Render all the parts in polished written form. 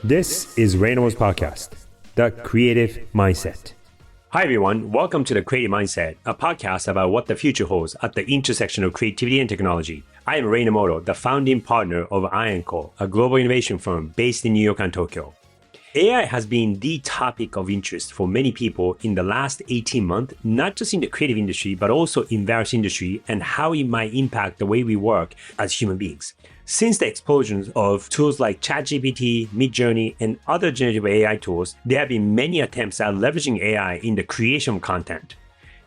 This is Raino's podcast, The Creative Mindset. Hi everyone, welcome to The Creative Mindset, a podcast about what the future holds at the intersection of creativity and technology. I am Ray Nomoto, the founding partner of IONCO, a global innovation firm based in New York and Tokyo. AI has been the topic of interest for many people in the last 18 months, not just in the creative industry, but also in various industries and how it might impact the way we work as human beings. Since the explosion of tools like ChatGPT, Midjourney, and other generative AI tools, there have been many attempts at leveraging AI in the creation of content.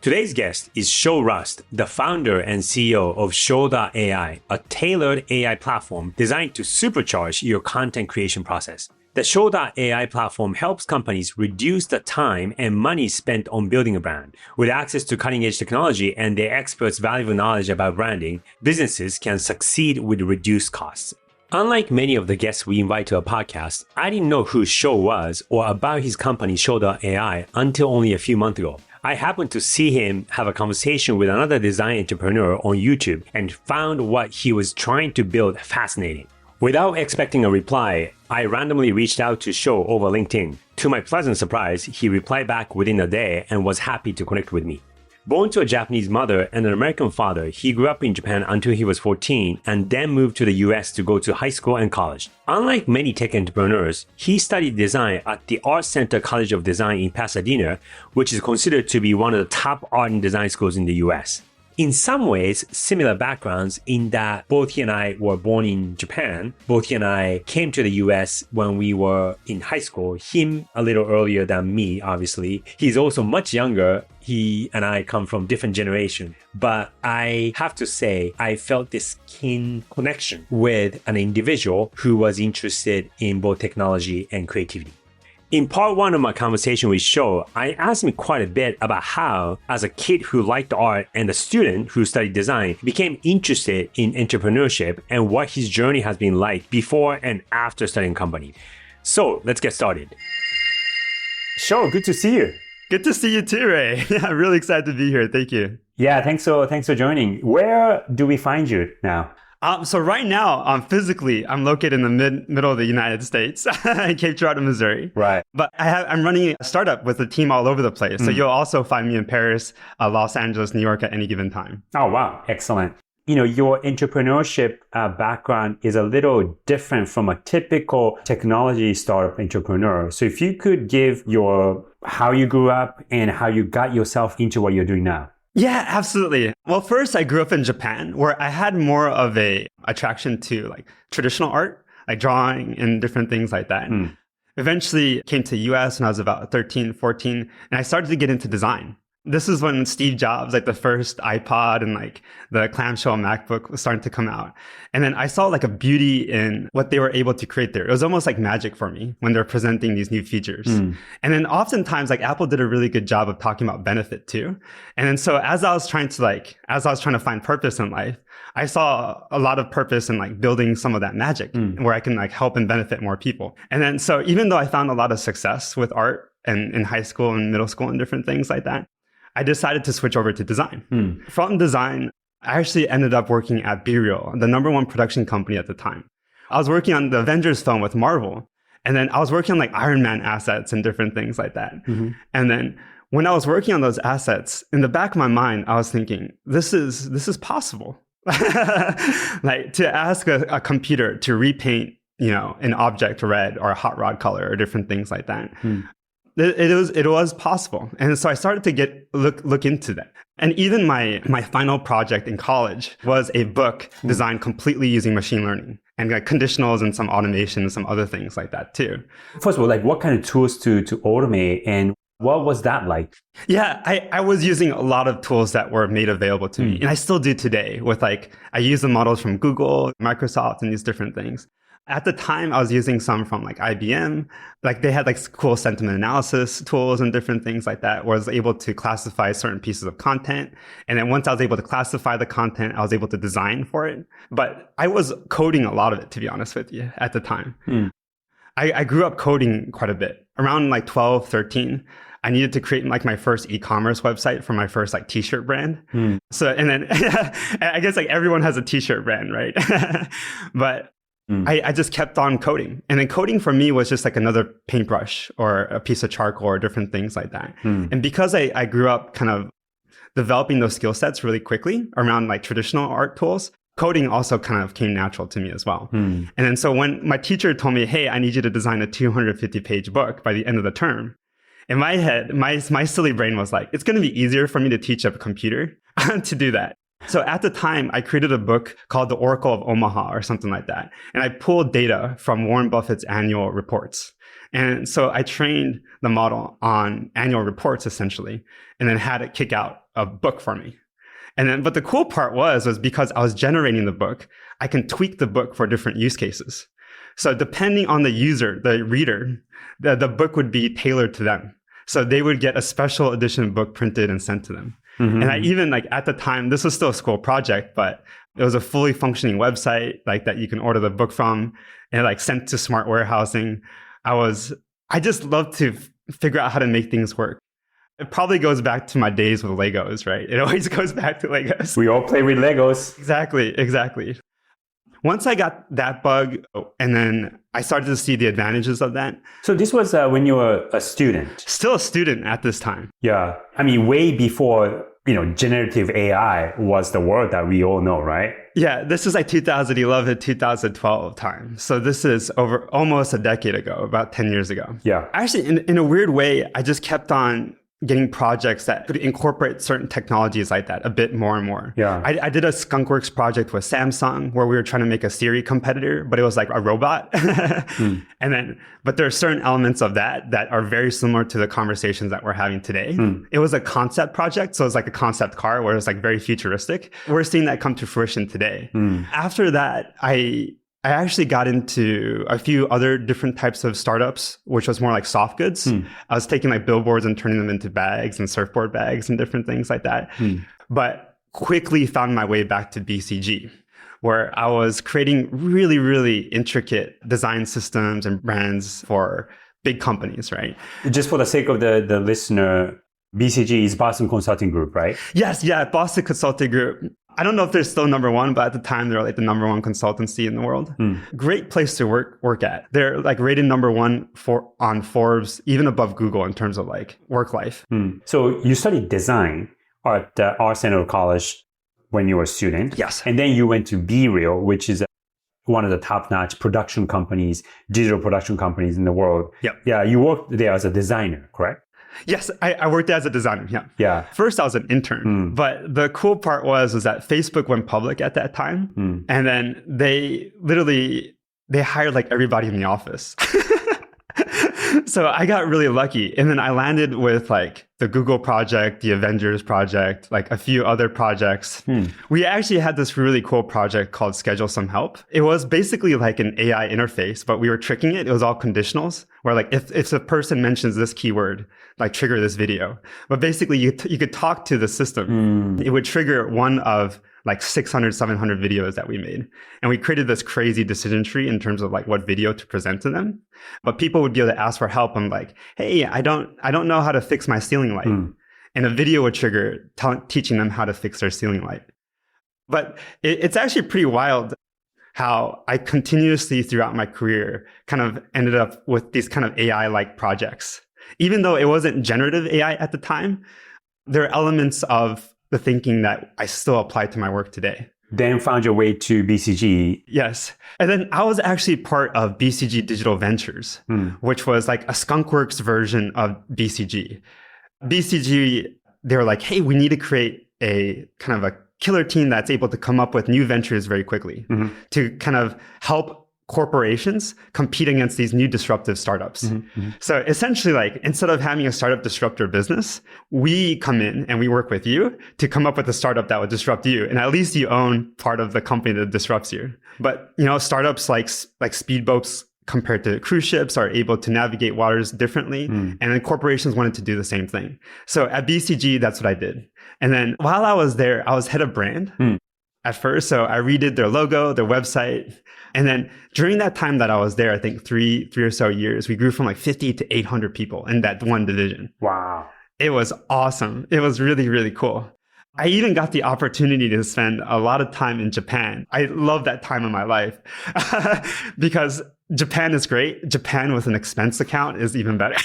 Today's guest is Sho Rust, the founder and CEO of SHO.AI, a tailored AI platform designed to supercharge your content creation process. The SHO.AI platform helps companies reduce the time and money spent on building a brand. With access to cutting-edge technology and their experts' valuable knowledge about branding, businesses can succeed with reduced costs. Unlike many of the guests we invite to a podcast, I didn't know who Sho was or about his company SHO.AI until only a few months ago. I happened to see him have a conversation with another design entrepreneur on YouTube and found what he was trying to build fascinating. Without expecting a reply, I randomly reached out to Sho over LinkedIn. To my pleasant surprise, he replied back within a day and was happy to connect with me. Born to a Japanese mother and an American father, he grew up in Japan until he was 14 and then moved to the US to go to high school and college. Unlike many tech entrepreneurs, he studied design at the Art Center College of Design in Pasadena, which is considered to be one of the top art and design schools in the US. In some ways, similar backgrounds in that both he and I were born in Japan. Both he and I came to the US when we were in high school. Him a little earlier than me, obviously. He's also much younger. He and I come from different generations. But I have to say, I felt this keen connection with an individual who was interested in both technology and creativity. In part one of my conversation with Sho, I asked him quite a bit about how, as a kid who liked art and a student who studied design, became interested in entrepreneurship and what his journey has been like before and after starting a company. So let's get started. Sho, good to see you. Good to see you too, Ray. Yeah, I'm really excited to be here. Thank you. Yeah, thanks for joining. Where do we find you now? So right now, physically, I'm located in the middle of the United States, in Cape Girardeau, Missouri. Right. But I'm running a startup with a team all over the place. So you'll also find me in Paris, Los Angeles, New York at any given time. Oh, wow. Excellent. You know, your entrepreneurship background is a little different from a typical technology startup entrepreneur. So if you could give how you grew up and how you got yourself into what you're doing now. Yeah, absolutely. Well, first, I grew up in Japan, where I had more of a attraction to like traditional art, like drawing and different things like that. Eventually came to the US when I was about 13, 14, and I started to get into design. This is when Steve Jobs, like the first iPod and like the clamshell MacBook was starting to come out. And then I saw like a beauty in what they were able to create there. It was almost like magic for me when they're presenting these new features. And then oftentimes like Apple did a really good job of talking about benefit too. And then so as I was trying to find purpose in life, I saw a lot of purpose in like building some of that magic where I can like help and benefit more people. And then so even though I found a lot of success with art and in high school and middle school and different things like that, I decided to switch over to design. From design, I actually ended up working at BeReal, the #1 production company at the time. I was working on the Avengers film with Marvel. And then I was working on like Iron Man assets and different things like that. And then when I was working on those assets, in the back of my mind, I was thinking, this is possible. Like to ask a computer to repaint, an object red or a hot rod color or different things like that. It was possible. And so I started to look into that. And even my final project in college was a book designed completely using machine learning and like conditionals and some automation and some other things like that too. First of all, like what kind of tools to automate and what was that like? Yeah, I was using a lot of tools that were made available to me. And I still do today with I use the models from Google, Microsoft, and these different things. At the time, I was using some from like IBM. Like they had like cool sentiment analysis tools and different things like that, where I was able to classify certain pieces of content. And then once I was able to classify the content, I was able to design for it. But I was coding a lot of it, to be honest with you, at the time. I grew up coding quite a bit. Around like 12, 13, I needed to create like my first e-commerce website for my first like t-shirt brand. So, and then I guess like everyone has a t-shirt brand, right? But I just kept on coding. And then coding for me was just like another paintbrush or a piece of charcoal or different things like that. And because I grew up kind of developing those skill sets really quickly around like traditional art tools, coding also kind of came natural to me as well. And then so when my teacher told me, hey, I need you to design a 250-page book by the end of the term, in my head, my silly brain was like, it's going to be easier for me to teach a computer to do that. So at the time, I created a book called The Oracle of Omaha or something like that. And I pulled data from Warren Buffett's annual reports. And so I trained the model on annual reports essentially, and then had it kick out a book for me. And then, but the cool part was because I was generating the book, I can tweak the book for different use cases. So depending on the user, the reader, the book would be tailored to them. So they would get a special edition book printed and sent to them. And I even like at the time, this was still a school project, but it was a fully functioning website like that you can order the book from and like sent to smart warehousing. I just love to figure out how to make things work. It probably goes back to my days with Legos, right? It always goes back to Legos. We all play with Legos. Exactly. Once I got that bug, and then I started to see the advantages of that. So this was when you were a student. Still a student at this time. Yeah. I mean, way before, generative AI was the word that we all know, right? Yeah, this is like 2011, 2012 time. So this is over almost a decade ago, about 10 years ago. Yeah. Actually, in a weird way, I just kept on getting projects that could incorporate certain technologies like that a bit more and more. Yeah. I did a skunkworks project with Samsung where we were trying to make a Siri competitor, but it was like a robot. But there are certain elements of that are very similar to the conversations that we're having today. It was a concept project. So it's like a concept car where it's like very futuristic. We're seeing that come to fruition today. After that, I actually got into a few other different types of startups, which was more like soft goods. I was taking like billboards and turning them into bags and surfboard bags and different things like that. But quickly found my way back to BCG, where I was creating really, really intricate design systems and brands for big companies, right? Just for the sake of the listener, BCG is Boston Consulting Group, right? Yes, yeah, Boston Consulting Group. I don't know if they're still number one, but at the time they were like the number one consultancy in the world. Great place to work at. They're like rated number one on Forbes, even above Google in terms of like work life. So you studied design at Arsenal College when you were a student. Yes. And then you went to BeReal, which is one of the top-notch production companies, digital production companies in the world. Yep. Yeah, you worked there as a designer, correct? Yes, I worked as a designer. Yeah. First, I was an intern, but the cool part was that Facebook went public at that time, and then they hired like everybody in the office. So I got really lucky, and then I landed with like the Google project, the Avengers project, like a few other projects. We actually had this really cool project called Schedule Some Help. It was basically like an AI interface, but we were tricking it. It was all conditionals, where like if a person mentions this keyword, like trigger this video. But basically you could talk to the system. It would trigger one of like 600, 700 videos that we made. And we created this crazy decision tree in terms of like what video to present to them. But people would be able to ask for help. I'm like, hey, I don't know how to fix my ceiling light. And a video would trigger teaching them how to fix their ceiling light. But it's actually pretty wild how I continuously throughout my career kind of ended up with these kind of AI-like projects. Even though it wasn't generative AI at the time, there are elements of the thinking that I still apply to my work today. Then found your way to BCG. Yes. And then I was actually part of BCG Digital Ventures, which was like a skunkworks version of BCG. BCG, they were like, hey, we need to create a kind of a killer team that's able to come up with new ventures very quickly to kind of help corporations compete against these new disruptive startups. So essentially, like, instead of having a startup disrupt your business, we come in and we work with you to come up with a startup that would disrupt you. And at least you own part of the company that disrupts you. But, startups like speedboats compared to cruise ships are able to navigate waters differently. And then corporations wanted to do the same thing. So at BCG, that's what I did. And then while I was there, I was head of brand at first. So I redid their logo, their website. And then during that time that I was there, I think three or so years, we grew from like 50 to 800 people in that one division. Wow. It was awesome. It was really, really cool. I even got the opportunity to spend a lot of time in Japan. I love that time of my life because Japan is great. Japan with an expense account is even better.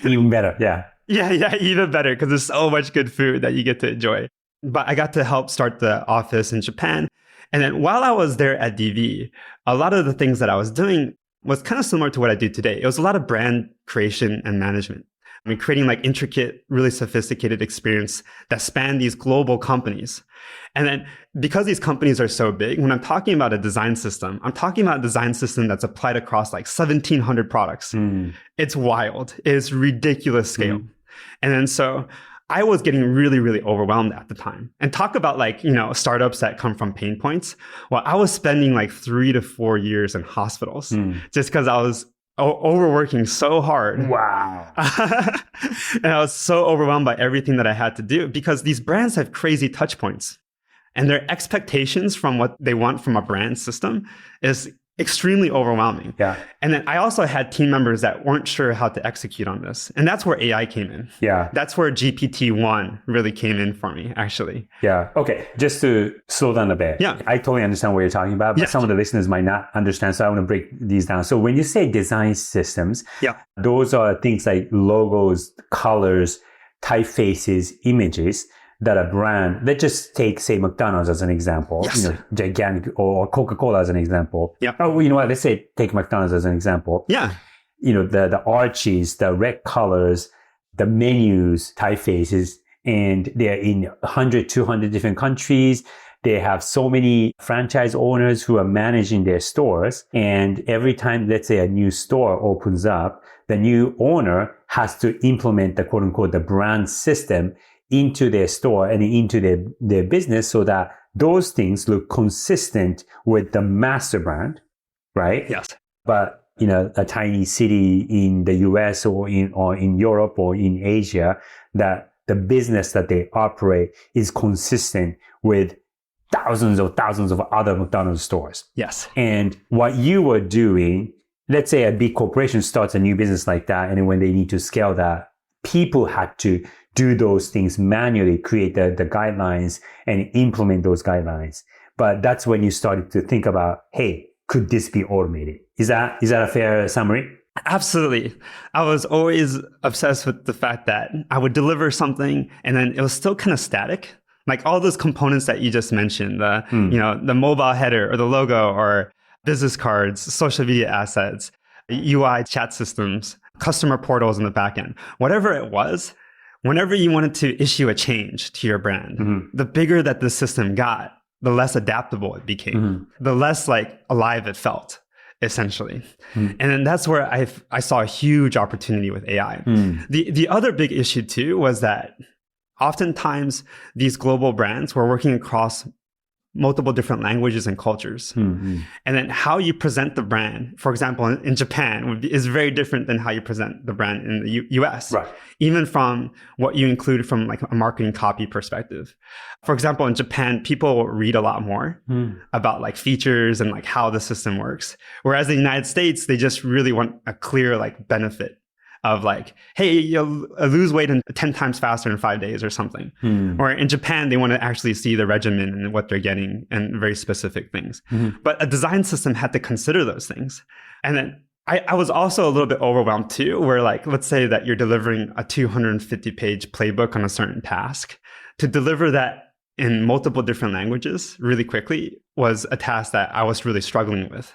Even better, yeah. Yeah, even better because there's so much good food that you get to enjoy. But I got to help start the office in Japan. And then while I was there at DV, a lot of the things that I was doing was kind of similar to what I do today. It was a lot of brand creation and management. I mean, creating like intricate, really sophisticated experience that span these global companies. And then because these companies are so big, when I'm talking about a design system, I'm talking about a design system that's applied across like 1,700 products. It's wild. It's ridiculous scale. And then so I was getting really, really overwhelmed at the time. And talk about like, startups that come from pain points. Well, I was spending like 3 to 4 years in hospitals just because I was overworking so hard. Wow. And I was so overwhelmed by everything that I had to do because these brands have crazy touch points and their expectations from what they want from a brand system is extremely overwhelming. Yeah. And then I also had team members that weren't sure how to execute on this. And that's where AI came in. Yeah. That's where GPT-1 really came in for me, actually. Yeah. Okay. Just to slow down a bit. Yeah. I totally understand what you're talking about, but some of the listeners might not understand. So I want to break these down. So when you say design systems, those are things like logos, colors, typefaces, images that a brand, let's just take, say, McDonald's as an example, gigantic, or Coca-Cola as an example. Yeah. Oh, you know what? Let's say take McDonald's as an example. Yeah. The arches, the red colors, the menus, typefaces, and they're in 100, 200 different countries. They have so many franchise owners who are managing their stores. And every time, let's say a new store opens up, the new owner has to implement the quote unquote, the brand system into their store and into their business so that those things look consistent with the master brand, right? Yes. But, a tiny city in the US or in Europe or in Asia, that the business that they operate is consistent with thousands of other McDonald's stores. Yes. And what you were doing, let's say a big corporation starts a new business like that, and when they need to scale that, people had to do those things manually, create the guidelines and implement those guidelines. But that's when you started to think about, hey, could this be automated? Is that a fair summary? Absolutely. I was always obsessed with the fact that I would deliver something and then it was still kind of static. Like all those components that you just mentioned, the mobile header or the logo or business cards, social media assets, UI chat systems, customer portals in the backend, whatever it was, whenever you wanted to issue a change to your brand, the bigger that the system got, the less adaptable it became, the less like alive it felt, essentially. And then that's where I saw a huge opportunity with AI. The other big issue too was that oftentimes these global brands were working across multiple different languages and cultures. And then how you present the brand, for example, in Japan is very different than how you present the brand in the US. Right. Even from what you include from like a marketing copy perspective. For example, in Japan, people read a lot more about like features and like how the system works. Whereas in the United States, they just really want a clear like benefit of like, hey, you'll lose weight in 10 times faster in 5 days or something. Or in Japan, they want to actually see the regimen and what they're getting and very specific things. But a design system had to consider those things. And then I was also a little bit overwhelmed too, where like, let's say that you're delivering a 250-page playbook on a certain task. To deliver that in multiple different languages really quickly was a task that I was really struggling with.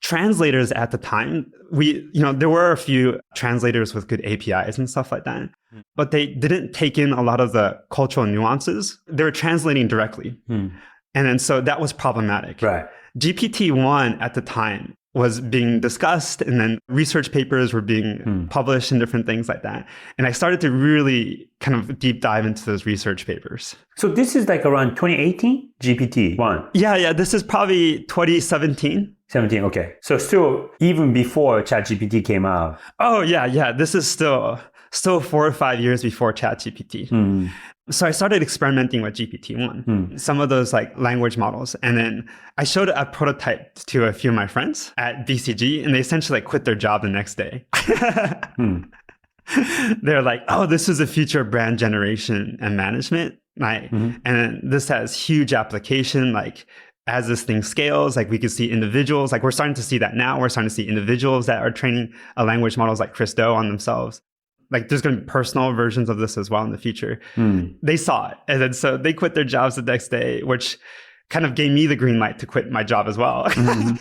Translators at the time, there were a few translators with good APIs and stuff like that, but they didn't take in a lot of the cultural nuances. They were translating directly. And then so that was problematic. Right. GPT-1 at the time was being discussed, and then research papers were being published and different things like that. And I started to really kind of deep dive into those research papers. So this is like around 2018, GPT-1? Yeah. This is probably 2017. 17, okay. So still, even before ChatGPT came out. Oh, yeah. This is still 4 or 5 years before ChatGPT. So I started experimenting with GPT-1, some of those like language models. And then I showed a prototype to a few of my friends at BCG, and they essentially like quit their job the next day. They're like, oh, this is the future of brand generation and management. Like, and then this has huge application. Like as this thing scales, like we can see individuals, like we're starting to see that now. We're starting to see individuals that are training a language models like Chris Do on themselves. Like there's going to be personal versions of this as well in the future. They saw it. And then so they quit their jobs the next day, which kind of gave me the green light to quit my job as well. And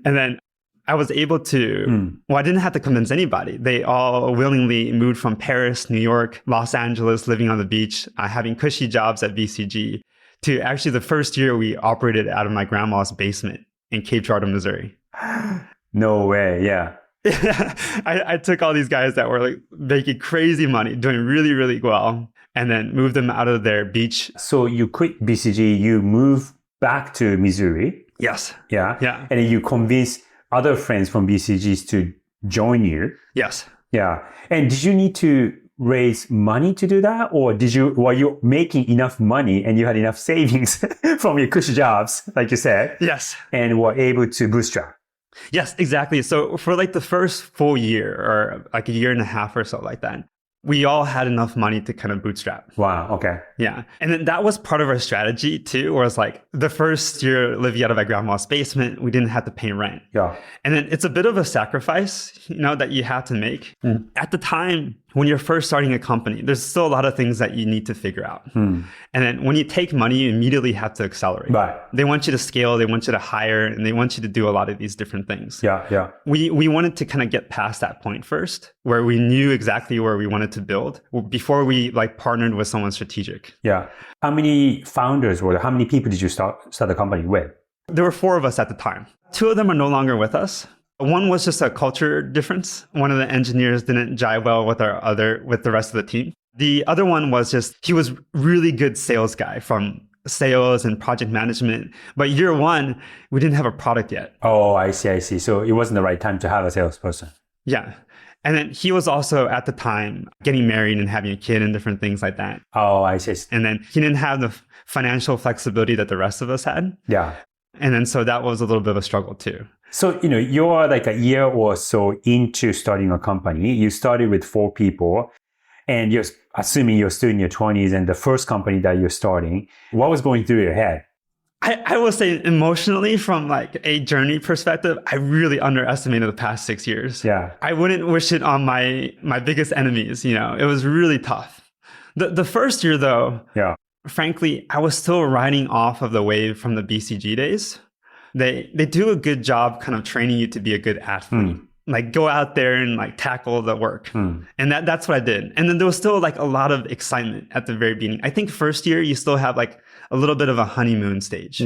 then I was able to, well, I didn't have to convince anybody. They all willingly moved from Paris, New York, Los Angeles, living on the beach, having cushy jobs at BCG, to actually the first year we operated out of my grandma's basement in Cape Girardeau, Missouri. No way. Yeah. I took all these guys that were like making crazy money, doing really, really well, and then moved them out of their beach. So you quit BCG, you moved back to Missouri. Yes. Yeah. Yeah. And then you convinced other friends from BCGs to join you. Yes. Yeah. And did you need to raise money to do that? Or were you making enough money and you had enough savings from your cushy jobs, like you said? Yes. And were able to bootstrap? Yes, exactly. So for like the first full year or like a year and a half or so like that, we all had enough money to kind of bootstrap. Wow. Okay. Yeah. And then that was part of our strategy too, where it's like the first year living out of my grandma's basement, we didn't have to pay rent. Yeah. And then it's a bit of a sacrifice, that you have to make. At the time, when you're first starting a company, there's still a lot of things that you need to figure out. And then when you take money, you immediately have to accelerate. Right. They want you to scale, they want you to hire, and they want you to do a lot of these different things. Yeah. Yeah. We wanted to kind of get past that point first, where we knew exactly where we wanted to build before we like partnered with someone strategic. Yeah. How many founders were there? How many people did you start the company with? There were 4 of us at the time. 2 of them are no longer with us. One was just a culture difference. One of the engineers didn't jive well with the rest of the team. The other one was he was really good sales guy from sales and project management. But year 1, we didn't have a product yet. Oh, I see. So it wasn't the right time to have a salesperson. Yeah. And then he was also at the time getting married and having a kid and different things like that. Oh, I see. And then he didn't have the financial flexibility that the rest of us had. Yeah. And then so that was a little bit of a struggle too. So, you're like a year or so into starting a company. You started with 4 people and you're assuming you're still in your 20s and the first company that you're starting. What was going through your head? I will say emotionally, from like a journey perspective, I really underestimated the past 6 years. Yeah. I wouldn't wish it on my biggest enemies. It was really tough. The first year though, yeah, frankly, I was still riding off of the wave from the BCG days. They do a good job kind of training you to be a good athlete. Like go out there and like tackle the work. And that's what I did. And then there was still like a lot of excitement at the very beginning. I think first year you still have like a little bit of a honeymoon stage.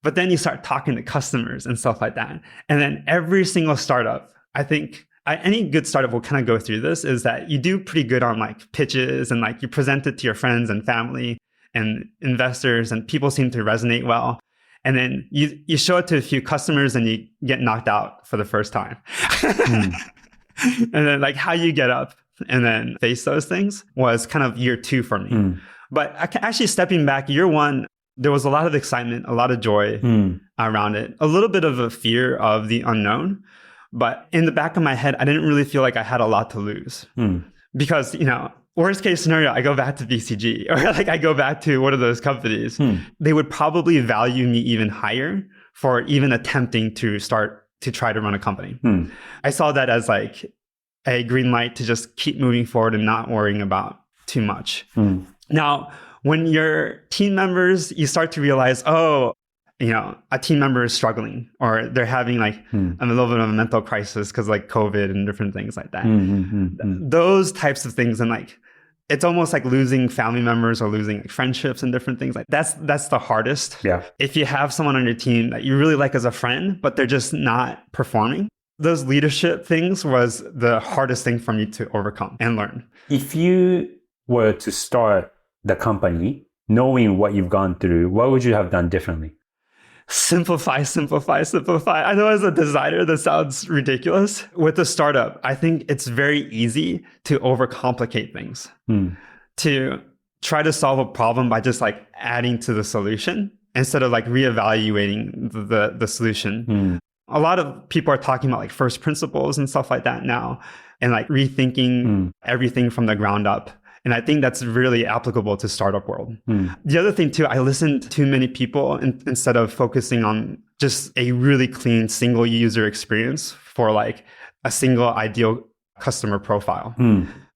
But then you start talking to customers and stuff like that. And then every single startup, I think any good startup will kind of go through this, is that you do pretty good on like pitches and like you present it to your friends and family and investors and people seem to resonate well. And then you show it to a few customers and you get knocked out for the first time. And then like how you get up and then face those things was kind of year 2 for me. But actually stepping back, year 1, there was a lot of excitement, a lot of joy around it, a little bit of a fear of the unknown. But in the back of my head, I didn't really feel like I had a lot to lose because, worst case scenario, I go back to BCG or like I go back to one of those companies. They would probably value me even higher for even attempting to try to run a company. I saw that as like a green light to just keep moving forward and not worrying about too much. Now, when your team members, you start to realize, a team member is struggling or they're having like a little bit of a mental crisis because like COVID and different things like that. Those types of things. And like, it's almost like losing family members or losing like friendships and different things. Like that's the hardest. Yeah. If you have someone on your team that you really like as a friend, but they're just not performing, those leadership things was the hardest thing for me to overcome and learn. If you were to start the company, knowing what you've gone through, what would you have done differently? Simplify. I know as a designer, that sounds ridiculous. With a startup, I think it's very easy to overcomplicate things, to try to solve a problem by just like adding to the solution instead of like reevaluating the solution. A lot of people are talking about like first principles and stuff like that now and like rethinking everything from the ground up And I think that's really applicable to startup world. The other thing too, I listened to too many people instead of focusing on just a really clean single user experience for like a single ideal customer profile.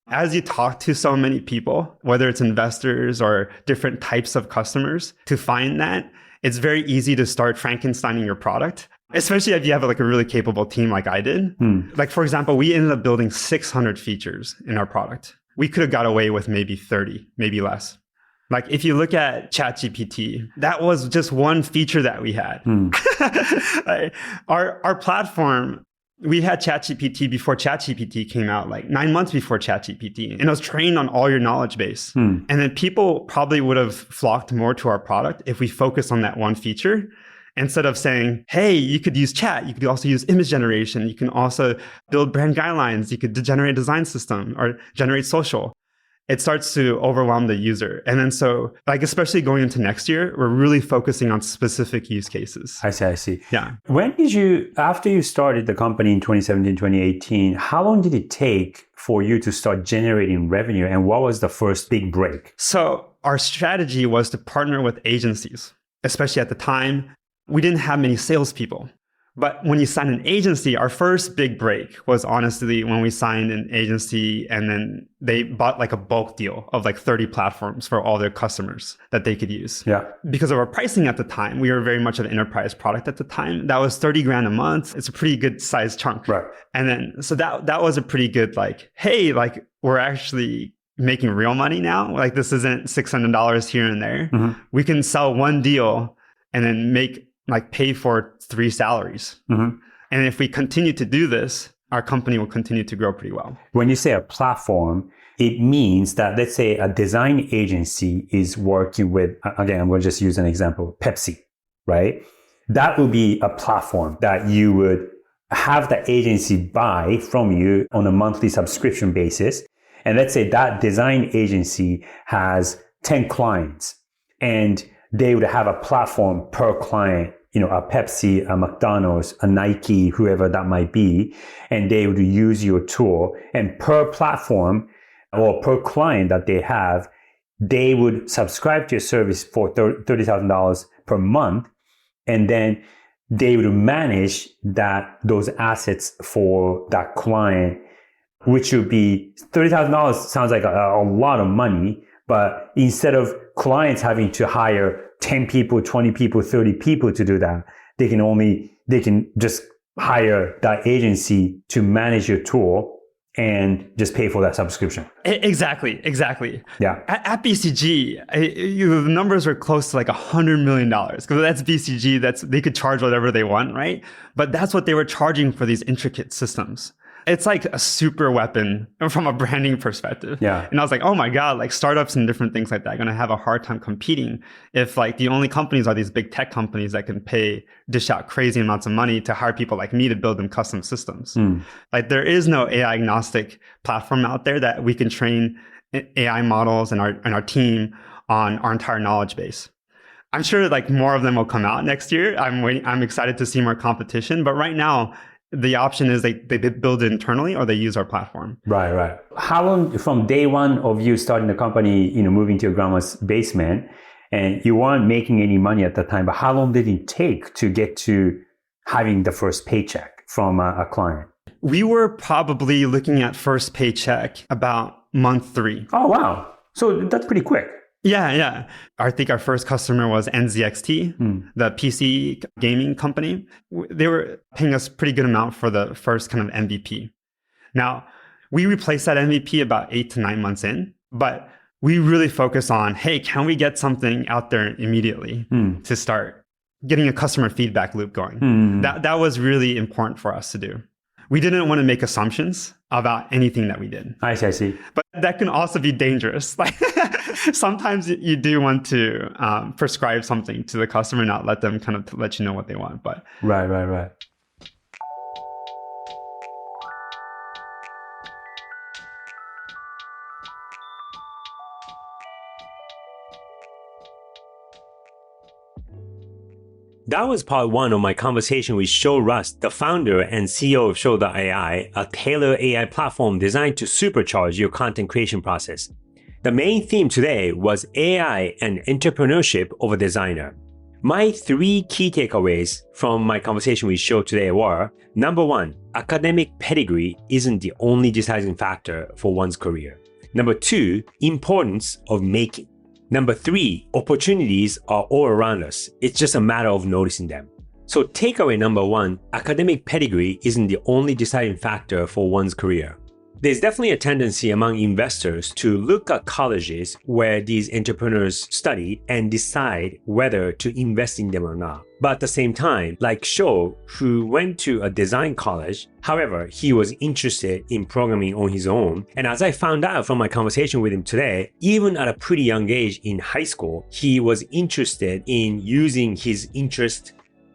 As you talk to so many people, whether it's investors or different types of customers, to find that, it's very easy to start Frankensteining your product, especially if you have like a really capable team like I did. Like, for example, we ended up building 600 features in our product. We could have got away with maybe 30, maybe less. Like if you look at ChatGPT, that was just one feature that we had. Our platform, we had ChatGPT before ChatGPT came out, like 9 months before ChatGPT. And it was trained on all your knowledge base. And then people probably would have flocked more to our product if we focused on that one feature. Instead of saying, hey, you could use chat, you could also use image generation, you can also build brand guidelines, you could generate a design system or generate social. It starts to overwhelm the user. And then so, like, especially going into next year, we're really focusing on specific use cases. I see. Yeah. When did you, after you started the company in 2017, 2018, how long did it take for you to start generating revenue? And what was the first big break? So our strategy was to partner with agencies, especially at the time. We didn't have many salespeople. But when you sign an agency, our first big break was honestly when we signed an agency and then they bought like a bulk deal of like 30 platforms for all their customers that they could use. Yeah. Because of our pricing at the time, we were very much of an enterprise product at the time. That was 30 grand a month. It's a pretty good size chunk. Right. And then, so that was a pretty good like, hey, like we're actually making real money now. Like this isn't $600 here and there. We can sell one deal and then pay for 3 salaries. And if we continue to do this, our company will continue to grow pretty well. When you say a platform, it means that, let's say a design agency is working with, again, I'm going to just use an example, Pepsi, right? That would be a platform that you would have the agency buy from you on a monthly subscription basis. And let's say that design agency has 10 clients and they would have a platform per client, a Pepsi, a McDonald's, a Nike, whoever that might be, and they would use your tool. And per platform or per client that they have, they would subscribe to your service for $30,000 per month. And then they would manage those assets for that client, which would be $30,000 sounds like a lot of money. But instead of clients having to hire 10 people, 20 people, 30 people to do that, they can just hire that agency to manage your tool and just pay for that subscription. Exactly. Yeah. At BCG, the numbers were close to like $100 million because that's BCG. They could charge whatever they want, right? But that's what they were charging for these intricate systems. It's like a super weapon from a branding perspective. Yeah. And I was like, oh my God, like startups and different things like that are going to have a hard time competing if like the only companies are these big tech companies that can dish out crazy amounts of money to hire people like me to build them custom systems. Like there is no AI agnostic platform out there that we can train AI models and our team on our entire knowledge base. I'm sure like more of them will come out next year. I'm excited to see more competition, but right now, the option is they build it internally or they use our platform. Right. How long from day one of you starting the company, moving to your grandma's basement, and you weren't making any money at the time, but how long did it take to get to having the first paycheck from a client? We were probably looking at first paycheck about month 3. Oh, wow. So that's pretty quick. Yeah. I think our first customer was NZXT, the PC gaming company. They were paying us pretty good amount for the first kind of MVP. Now, we replaced that MVP about 8 to 9 months in, but we really focus on, hey, can we get something out there immediately to start getting a customer feedback loop going? That was really important for us to do. We didn't want to make assumptions about anything that we did. I see. But that can also be dangerous. Like sometimes you do want to prescribe something to the customer, not let them kind of let you know what they want. But right. That was part 1 of my conversation with Sho Rust, the founder and CEO of SHO.AI, a tailored AI platform designed to supercharge your content creation process. The main theme today was AI and entrepreneurship of a designer. My 3 key takeaways from my conversation with Sho today were: number 1, academic pedigree isn't the only deciding factor for one's career. Number 2, importance of making. Number 3, opportunities are all around us. It's just a matter of noticing them. So takeaway number 1, academic pedigree isn't the only deciding factor for one's career. There's definitely a tendency among investors to look at colleges where these entrepreneurs study and decide whether to invest in them or not. But at the same time, like Sho, who went to a design college, however, he was interested in programming on his own. And as I found out from my conversation with him today, even at a pretty young age in high school, he was interested in using his interest,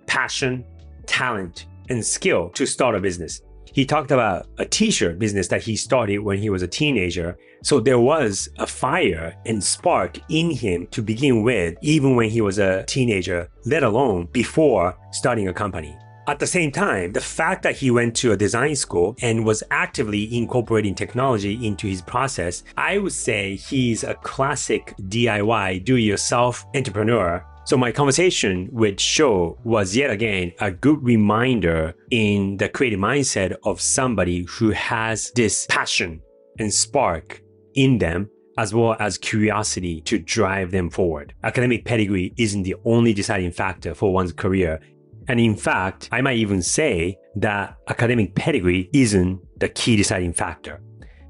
passion, talent, and skill to start a business. He talked about a t-shirt business that he started when he was a teenager. So there was a fire and spark in him to begin with, even when he was a teenager, let alone before starting a company. At the same time, the fact that he went to a design school and was actively incorporating technology into his process, I would say he's a classic DIY, do-it-yourself entrepreneur. So my conversation with Sho was yet again a good reminder in the creative mindset of somebody who has this passion and spark in them, as well as curiosity to drive them forward. Academic pedigree isn't the only deciding factor for one's career. And in fact, I might even say that academic pedigree isn't the key deciding factor.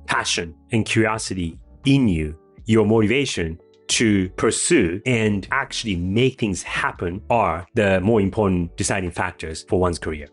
Passion and curiosity in you, your motivation to pursue and actually make things happen are the more important deciding factors for one's career.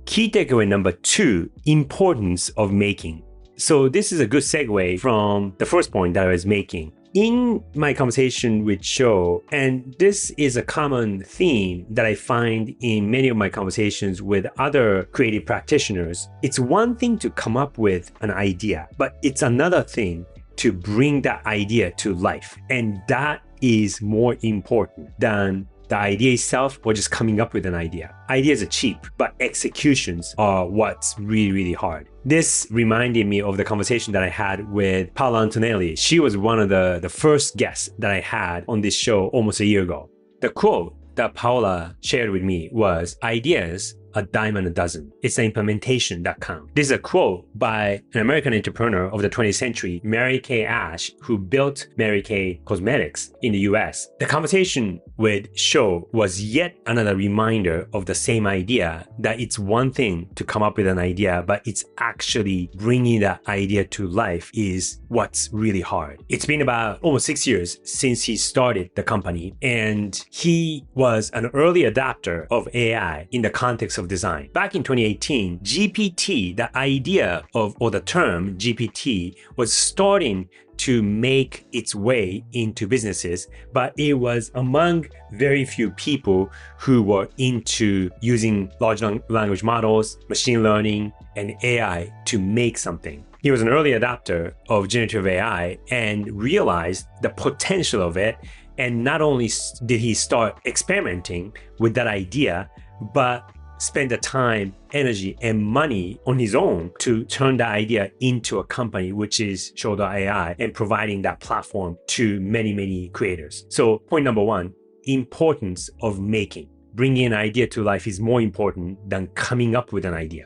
Key takeaway number 2, importance of making. So this is a good segue from the first point that I was making. In my conversation with Sho, and this is a common theme that I find in many of my conversations with other creative practitioners, it's one thing to come up with an idea, but it's another thing to bring that idea to life. And that is more important than the idea itself or just coming up with an idea. Ideas are cheap, but executions are what's really, really hard. This reminded me of the conversation that I had with Paola Antonelli. She was one of the first guests that I had on this show almost a year ago. The quote that Paola shared with me was, "Ideas a dime a dozen. It's the implementation that counts." This is a quote by an American entrepreneur of the 20th century, Mary Kay Ash, who built Mary Kay Cosmetics in the US. The conversation with Sho was yet another reminder of the same idea, that it's one thing to come up with an idea, but it's actually bringing that idea to life is what's really hard. It's been about almost 6 years since he started the company, and he was an early adopter of AI in the context of design. Back in 2018, GPT, the idea of, or the term GPT, was starting to make its way into businesses, but it was among very few people who were into using large language models, machine learning, and AI to make something. He was an early adopter of generative AI and realized the potential of it. And not only did he start experimenting with that idea, but spend the time, energy, and money on his own to turn that idea into a company, which is SHO.AI, and providing that platform to many, many creators. So point number 1, importance of making. Bringing an idea to life is more important than coming up with an idea.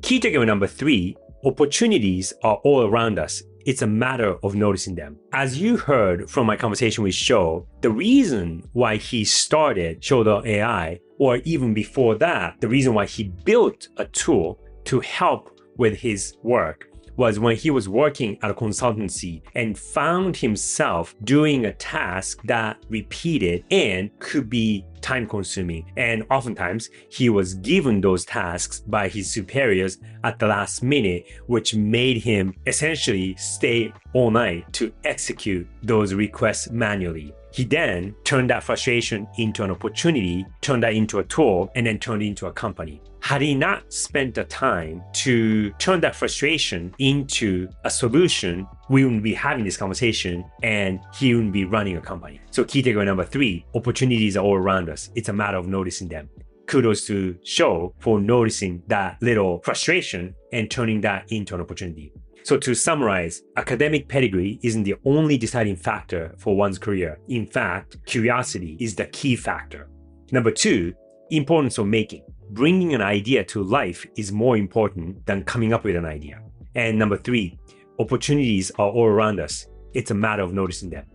Key takeaway number 3, opportunities are all around us. It's a matter of noticing them. As you heard from my conversation with Sho, the reason why he started SHO.AI, or even before that, the reason why he built a tool to help with his work, was when he was working at a consultancy and found himself doing a task that repeated and could be time consuming. And oftentimes he was given those tasks by his superiors at the last minute, which made him essentially stay all night to execute those requests manually. He then turned that frustration into an opportunity, turned that into a tool, and then turned it into a company. Had he not spent the time to turn that frustration into a solution, we wouldn't be having this conversation and he wouldn't be running a company. So key takeaway number 3, opportunities are all around us. It's a matter of noticing them. Kudos to Sho for noticing that little frustration and turning that into an opportunity. So to summarize, academic pedigree isn't the only deciding factor for one's career. In fact, curiosity is the key factor. Number 2, importance of making. Bringing an idea to life is more important than coming up with an idea. And number 3, opportunities are all around us. It's a matter of noticing them.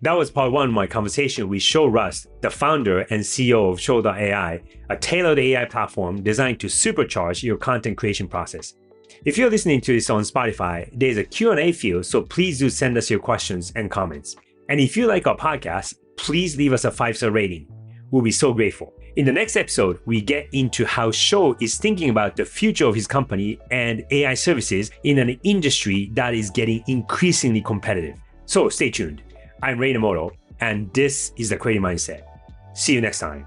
That was part 1 of my conversation with Sho Rust, the founder and CEO of SHO.AI, a tailored AI platform designed to supercharge your content creation process. If you're listening to this on Spotify, there's a Q&A field, so please do send us your questions and comments. And if you like our podcast, please leave us a 5-star rating. We'll be so grateful. In the next episode, we get into how Sho is thinking about the future of his company and AI services in an industry that is getting increasingly competitive. So stay tuned. I'm Ray Namoto, and this is The Creative Mindset. See you next time.